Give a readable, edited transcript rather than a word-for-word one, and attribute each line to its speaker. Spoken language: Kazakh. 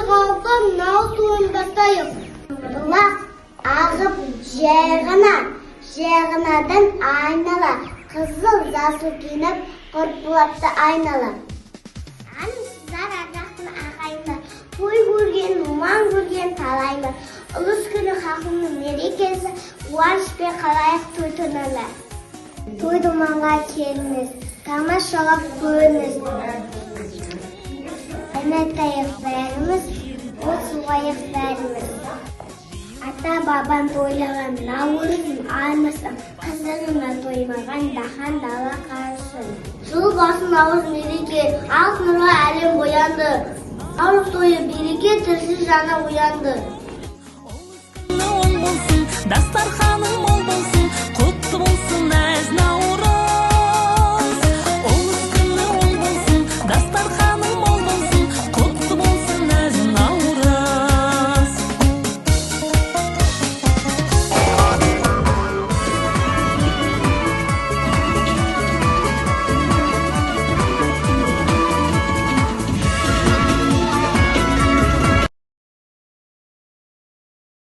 Speaker 1: халқы Наурыз тойын бастайық. Бұлақ ағып жайғанадан айнала, қызыл жасыл киініп, құрпылапты айнала. Сіздар ардақтың ағайындар, той көрген, ұман көрген талайлар. Ұлыс күні халқының мерекесі, қуанышпен қалайық той тойлар. Той думанға келіңіз, тамашалап көріңіз. Құрметтайық бәріміз, отсуғайық бәріміз. Ата-бабам тойлаған Наурызым аймасын, қызығына тоймаған дахан дала қарсын. Жыл басын Наурыз мереке, ақ нұрға әлем боянды. Наурыз тойы береке, тіршілік жаны оянды.
Speaker 2: Дастарханың мол болсын, құтты болсын әз Наурыз.